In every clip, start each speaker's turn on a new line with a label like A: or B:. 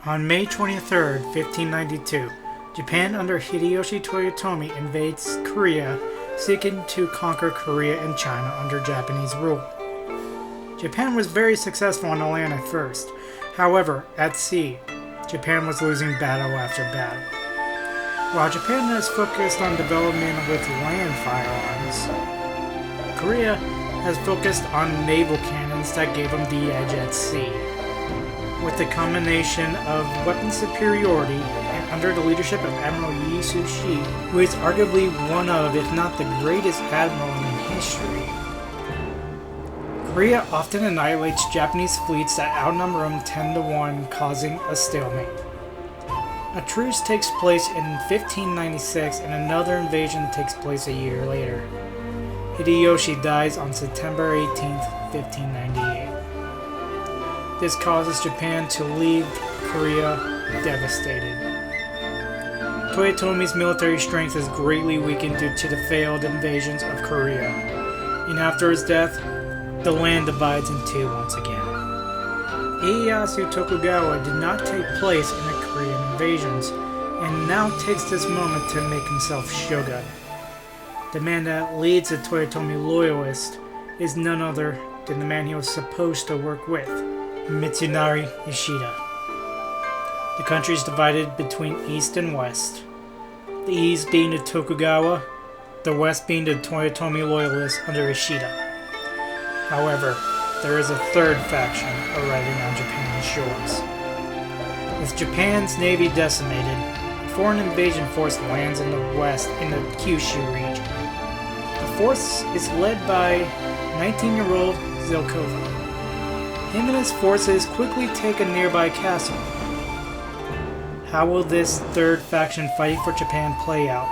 A: On May 23, 1592, Japan under Hideyoshi Toyotomi invades Korea, seeking to conquer Korea and China under Japanese rule. Japan was very successful on the land at first. However, at sea, Japan was losing battle after battle. While Japan has focused on development with land firearms, Korea has focused on naval cannons that gave them the edge at sea. With the combination of weapon superiority and under the leadership of Admiral Yi Su-shi, who is arguably one of, if not the greatest admiral in history, Korea often annihilates Japanese fleets that outnumber them 10 to 1, causing a stalemate. A truce takes place in 1596 and another invasion takes place a year later. Hideyoshi dies on September 18, 1598. This causes Japan to leave Korea devastated. Toyotomi's military strength is greatly weakened due to the failed invasions of Korea, and after his death, the land divides in two once again. Ieyasu Tokugawa did not take place in the Korean invasions, and now takes this moment to make himself shogun. The man that leads the Toyotomi loyalists is none other than the man he was supposed to work with, Mitsunari Yoshida. The country is divided between East and West, the East being the Tokugawa, the West being the Toyotomi loyalists under Yoshida. However, there is a third faction arriving on Japan's shores. With Japan's navy decimated, a foreign invasion force lands in the west in the Kyushu region. The force is led by 19-year-old Zelkova. Him and his forces quickly take a nearby castle. How will this third faction fighting for Japan play out?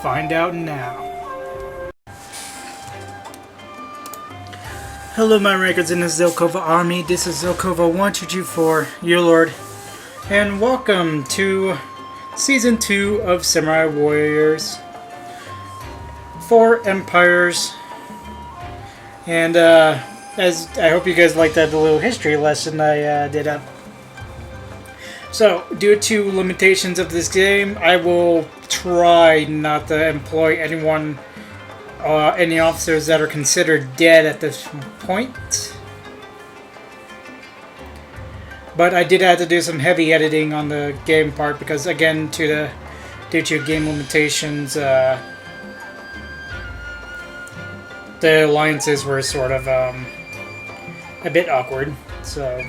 A: Find out now. Hello my records in the Zelkova army, this is Zelkova 1224, your lord, and welcome to Season 2 of Samurai Warriors 4 Empires. And as I hope you guys liked that little history lesson I did up. So, due to limitations of this game, I will try not to employ any officers that are considered dead at this point. But I did have to do some heavy editing on the game part because, again, due to game limitations, the alliances were sort of a bit awkward. So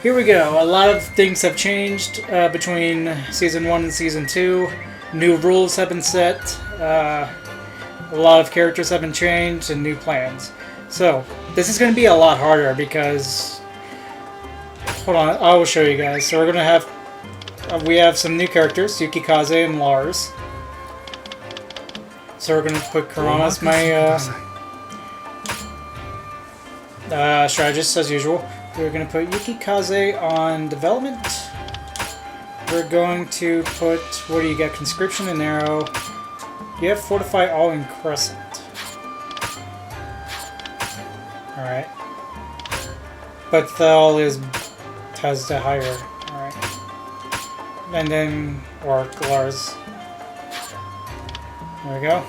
A: here we go. A lot of things have changed between Season 1 and Season 2. New rules have been set. A lot of characters have been changed and new plans. So, this is going to be a lot harder because... Hold on, I will show you guys. So we're going to have... we have some new characters, Yukikaze and Lars. So we're going to put Kurama as my strategist as usual. We're going to put Yukikaze on development. We're going to put... What do you got? Conscription and Arrow. You have Fortify all in Crescent. Alright. But Thel has the higher. Alright. And then... Or Lars. There we go.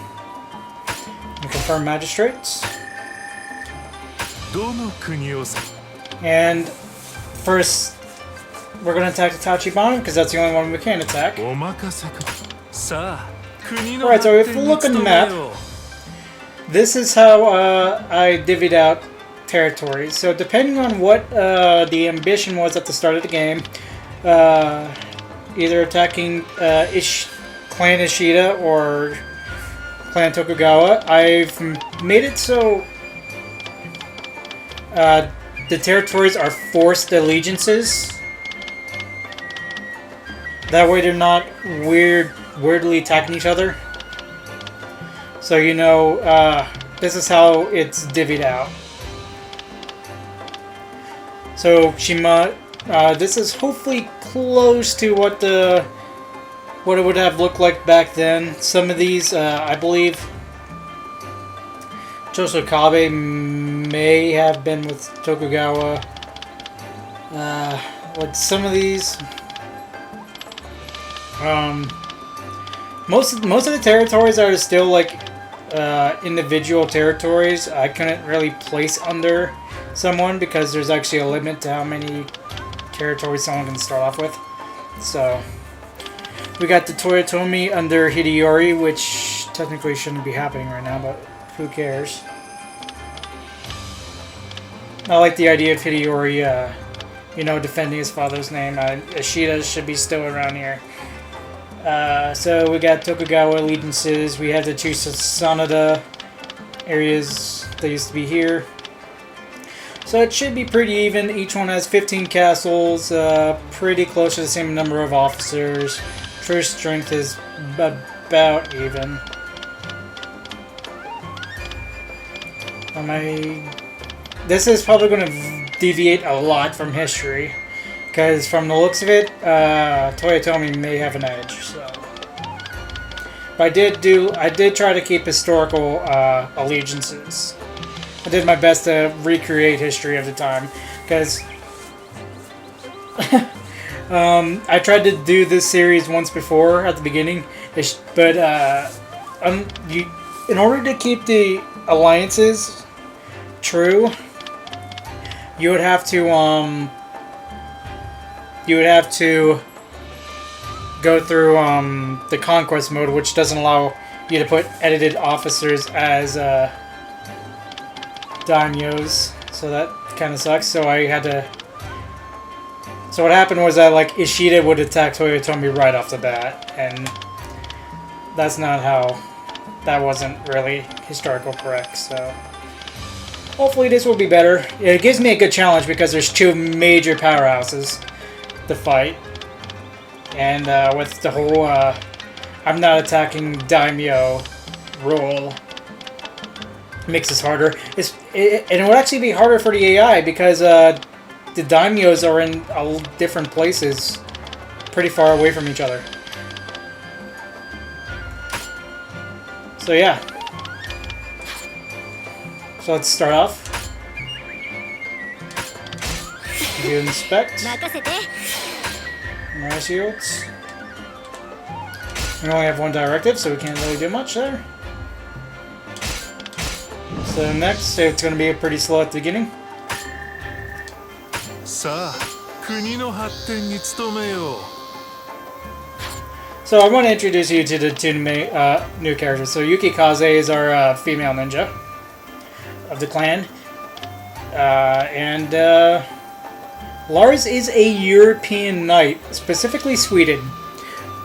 A: And confirm magistrates. And first, we're going to attack the Tachibana because that's the only one we can attack. Alright, so if we look at the map, this is how I divvied out territories. So depending on what the ambition was at the start of the game, either attacking Clan Ishida or Clan Tokugawa, I've made it so the territories are forced allegiances. That way they're not weirdly attacking each other. So you know, this is how it's divvied out. So Shima, this is hopefully close to what it would have looked like back then. Some of these, I believe, Chosokabe may have been with Tokugawa. with some of these, most of the territories are still like individual territories. I couldn't really place under someone because there's actually a limit to how many territories someone can start off with. So we got the Toyotomi under Hideyoshi, which technically shouldn't be happening right now, but who cares? I like the idea of Hideyoshi, you know, defending his father's name. Ishida should be still around here. So we got Tokugawa allegiances. We have the two Sanada areas that used to be here. So it should be pretty even. Each one has 15 castles, pretty close to the same number of officers. True strength is about even. This is probably going to deviate a lot from history, because from the looks of it, Toyotomi may have an edge. So, but I did try to keep historical allegiances. I did my best to recreate history of the time, because I tried to do this series once before at the beginning, but in order to keep the alliances true, you would have to go through the conquest mode, which doesn't allow you to put edited officers as daimyos, so that kind of sucks. So I had to. So what happened was that like Ishida would attack Toyotomi right off the bat, and that's not how. That wasn't really historical correct. So hopefully this will be better. It gives me a good challenge because there's two major powerhouses to fight, and with the whole I'm not attacking daimyo rule, makes this harder. And it would actually be harder for the AI because the daimyos are in different places, pretty far away from each other. So yeah. So let's start off. You inspect. My shields. We only have one directive, so we can't really do much there. So next, it's going to be pretty slow at the beginning. So I want to introduce you to the two new characters. So Yuki Kaze is our female ninja of the clan. And Lars is a European knight, specifically Sweden.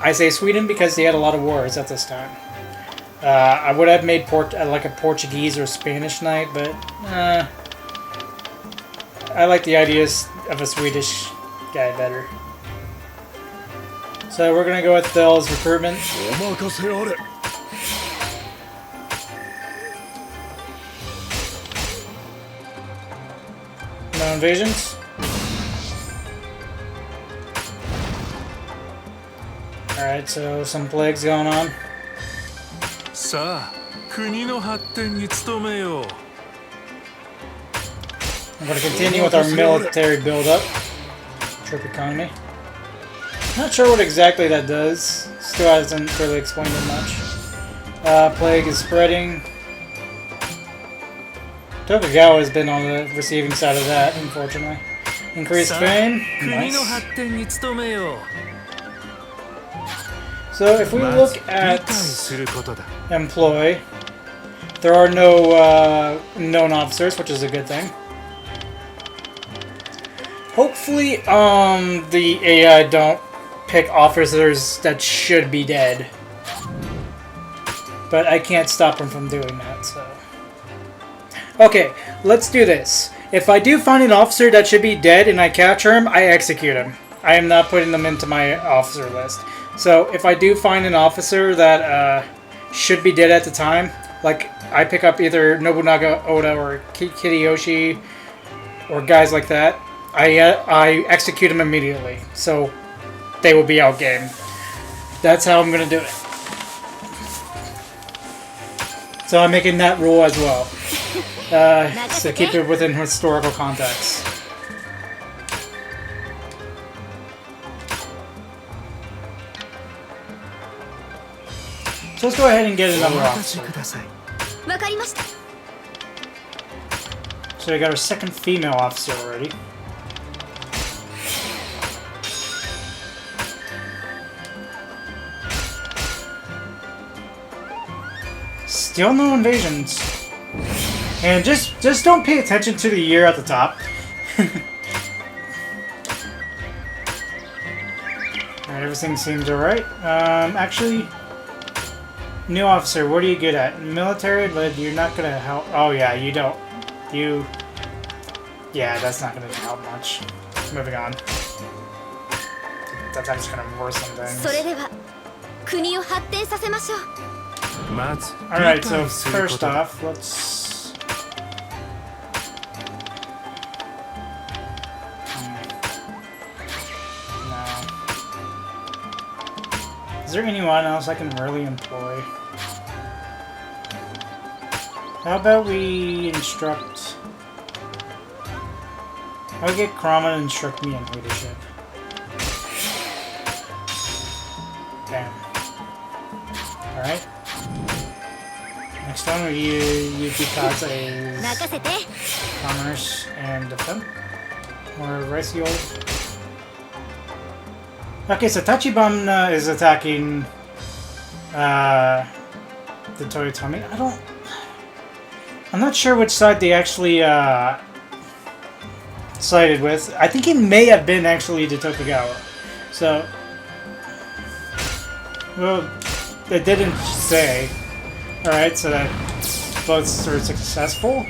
A: I say Sweden because they had a lot of wars at this time. I would have made like a Portuguese or Spanish knight, but I like the ideas of a Swedish guy better. So we're gonna go with Phil's recruitment. No invasions. Alright, so some plagues going on. I'm going to continue with our military buildup. Troop economy. Not sure what exactly that does. Still hasn't really explained it much. Plague is spreading. Tokugawa has been on the receiving side of that, unfortunately. Increased fame. Nice. So if we look at employ, there are no known officers, which is a good thing. Hopefully, the AI don't pick officers that should be dead. But I can't stop them from doing that, so. Okay, let's do this. If I do find an officer that should be dead and I capture him, I execute him. I am not putting them into my officer list. So if I do find an officer that should be dead at the time, like I pick up either Nobunaga Oda or Hideyoshi or guys like that, I execute them immediately. So they will be outgamed. That's how I'm going to do it. So I'm making that rule as well. So keep it within historical context. So let's go ahead and get another officer. So we got our second female officer already. Still no invasions. And just don't pay attention to the year at the top. Alright, everything seems alright. Actually, new officer, what are you good at? Military, but you're not gonna help. Oh yeah, you don't. Yeah, that's not gonna help much. Moving on. That's actually gonna worsen things. Alright, so first off, let's... No. Is there anyone else I can really employ? How about we instruct... I'll get Krama to instruct me in leadership. Bam. Alright. Next one, we use Bikaze's commerce and defense. Or Rice Gold. Okay, so Tachibana is attacking the Toyotomi. I'm not sure which side they actually sided with. I think it may have been actually the Tokugawa. So, well, it didn't say. Alright, so that both are successful.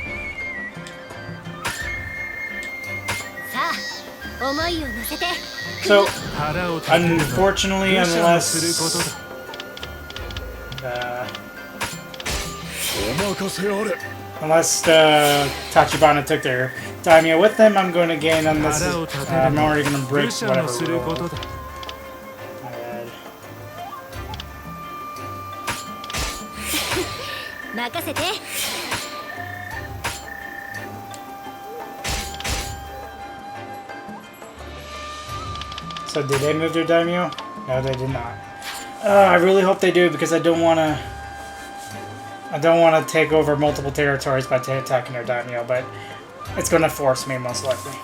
A: So, unfortunately, unless Tachibana took their Daimyo with them, I'm going to gain on this. I'm already going to break whatever rule. So did they move their Daimyo? No, they did not. I really hope they do because I don't want to take over multiple territories by attacking their Daimyo, but it's going to force me most likely.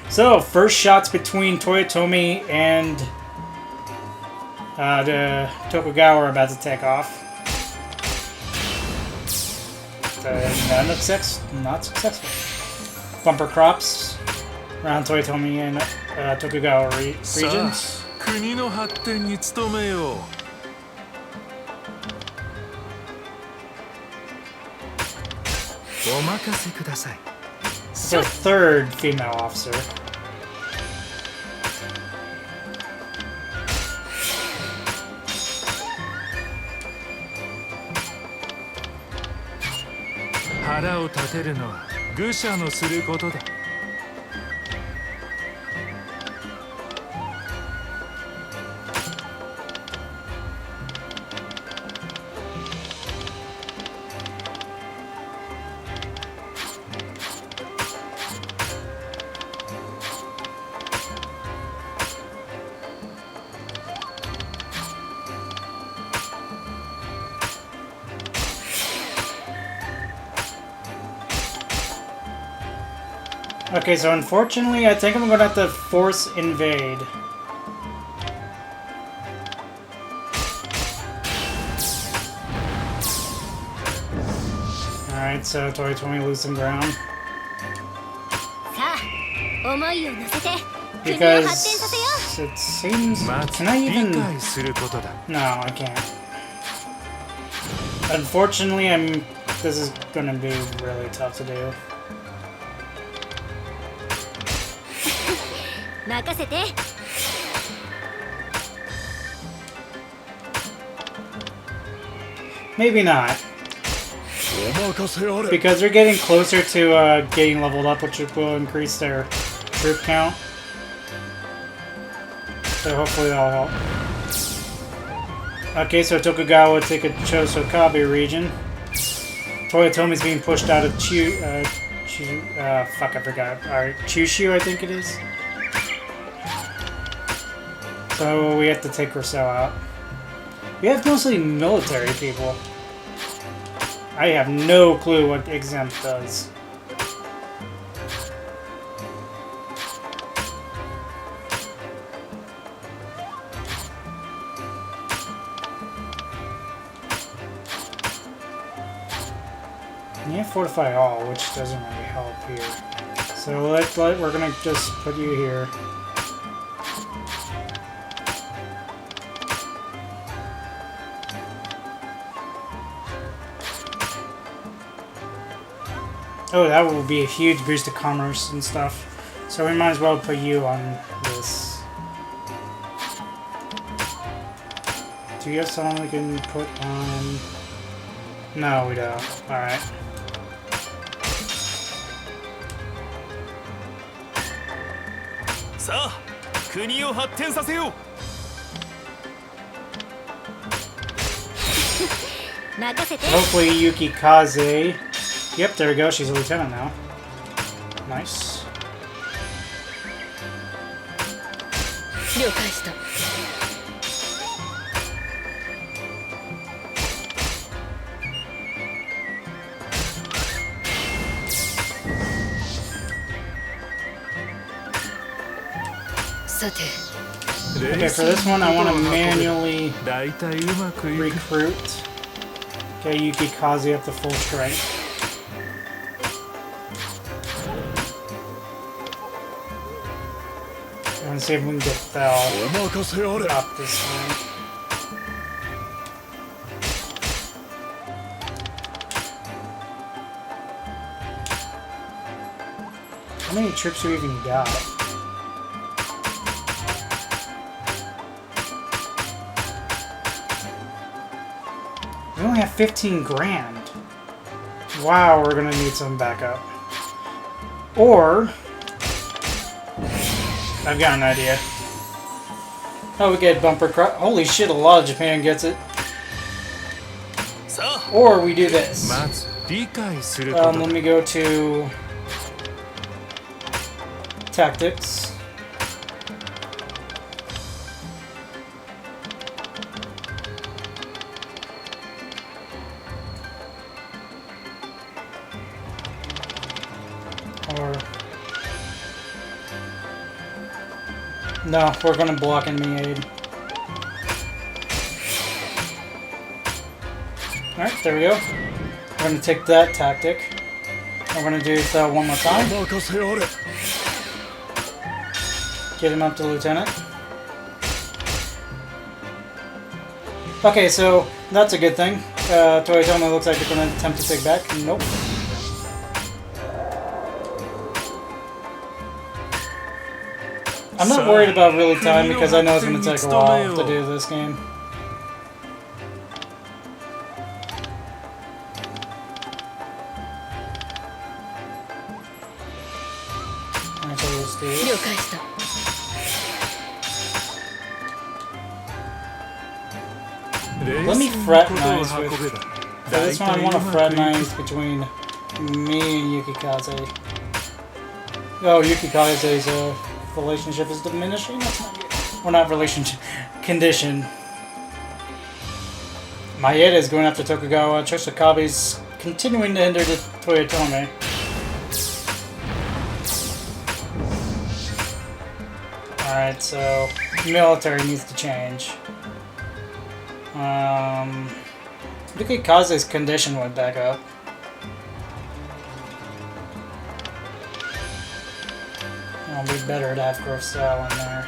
A: So first shots between Toyotomi and the Tokugawa are about to take off. Not successful. Bumper crops around Toyotomi and Tokugawa regions. It's our third female officer. Okay, so unfortunately, I think I'm going to have to force invade. Alright, so Toyotomi lose some ground. Because it seems... Can I even... No, I can't. Unfortunately, this is going to be really tough to do. Maybe not. Because they're getting closer to getting leveled up, which will increase their troop count. So hopefully that'll help. Okay, so Tokugawa take a Chosokabe region. Toyotomi's being pushed out of fuck, I forgot. Alright, Chushu, I think it is. So we have to take Rousseau out. We have mostly military people. I have no clue what exempt does. You have fortify all, which doesn't really help here. So we're gonna just put you here. Oh, that will be a huge boost to commerce and stuff. So we might as well put you on this. Do you have someone we can put on? No, we don't. Alright. Hopefully Yuki Kaze. Yep, there we go. She's a lieutenant now. Nice. Okay, for this one I want to manually recruit. Okay, Yuki Kaze up to full strength. Let's see if we can get Fel up this one. How many troops do we even got? We only have 15 grand. Wow, we're gonna need some backup. Or I've got an idea. Oh, we get bumper crop. Holy shit, a lot of Japan gets it. Or we do this. Let me go to tactics. Or no, we're gonna block enemy aid. Alright, there we go. We're gonna take that tactic. We're gonna do that one more time. Get him up to lieutenant. Okay, so that's a good thing. Toyotomi looks like they're gonna attempt to take back. Nope. I'm not worried about really time because I know it's going to take a while to do this game. Actually, let's do it. Let me fraternize with... For this one, I want to fraternize between me and Yuki Kaze. Oh, Yuki Kaze's relationship is diminishing? That's not good. Or not relationship. Condition. Maeda is going after Tokugawa. Choshikabe's continuing to hinder the Toyotomi. Alright, so military needs to change. Yuki Kaze's condition went back up. It'll be better to have growth style in there.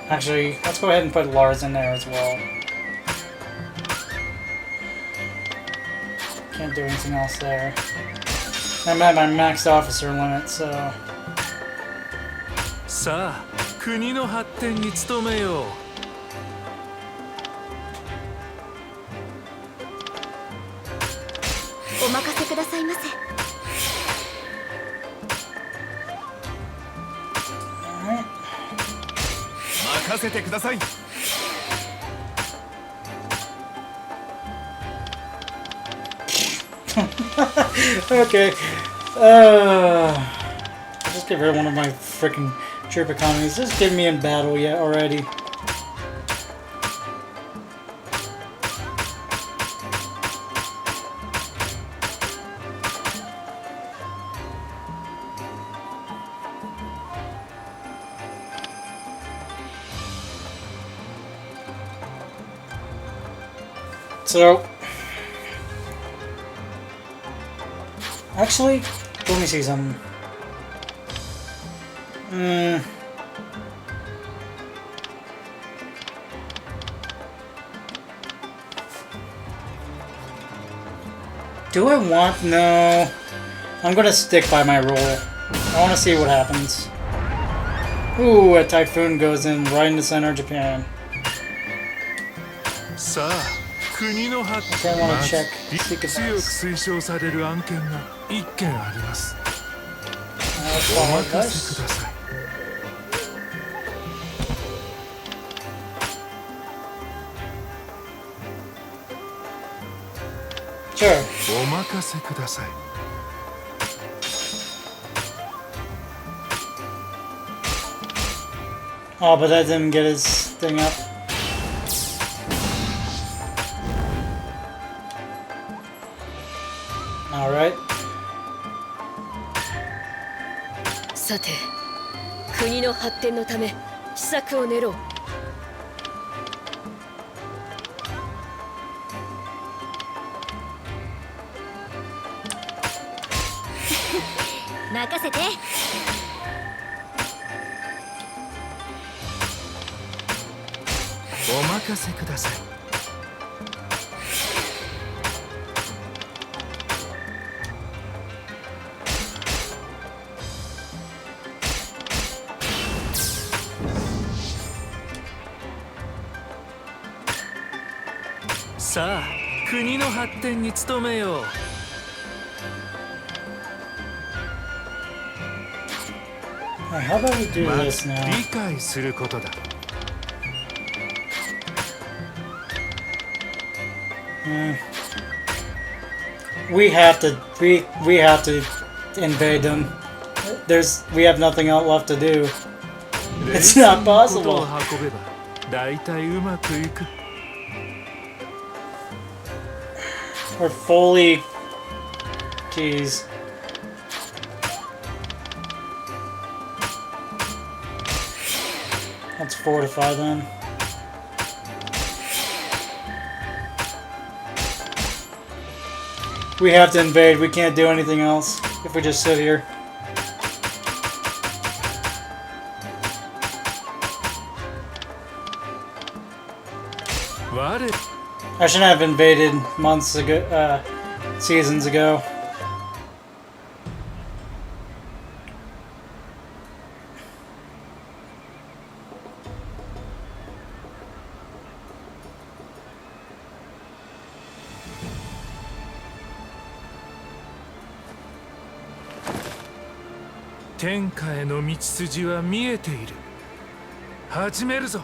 A: Actually, let's go ahead and put Lars in there as well. Can't do anything else there. I'm at my max officer limit, so...
B: さあ、国の発展に努めよう。
C: お任せくださいませ。
B: 任せてください。
A: Okay. Just get rid of one of my freaking troop economies. Just get me in battle yet already. So, actually, let me see something. Do I want? No. I'm gonna stick by my roll. I want to see what happens. Ooh, a typhoon goes in right in the center of Japan.
B: さあ国の発
A: I want
B: ま
A: to
B: ず
A: check.
B: 強
A: Seek
B: く
A: advice.
B: 推奨される案件が1件あります
A: Let's
B: お
A: follow
B: 任
A: advice.
B: せください
A: Sure.
B: お任せください
A: Oh, but that didn't get his thing up. Alright.
C: さて国の発展のため施策を練ろう任せて
B: お任せください さあ国の発展に努めよう
A: Alright, how about we do
B: ま
A: this
B: ず
A: now?
B: 理解することだ
A: We have to we have to invade them. We have nothing else left to do. It's not
B: ことを
A: possible.
B: 運べば大体うまくいく
A: We're fully jeez. Let's fortify them. We have to invade. We can't do anything else if we just sit here.
B: 我
A: I shouldn't have invaded months ago, seasons ago.
B: 天下への道筋は見えている始めるぞ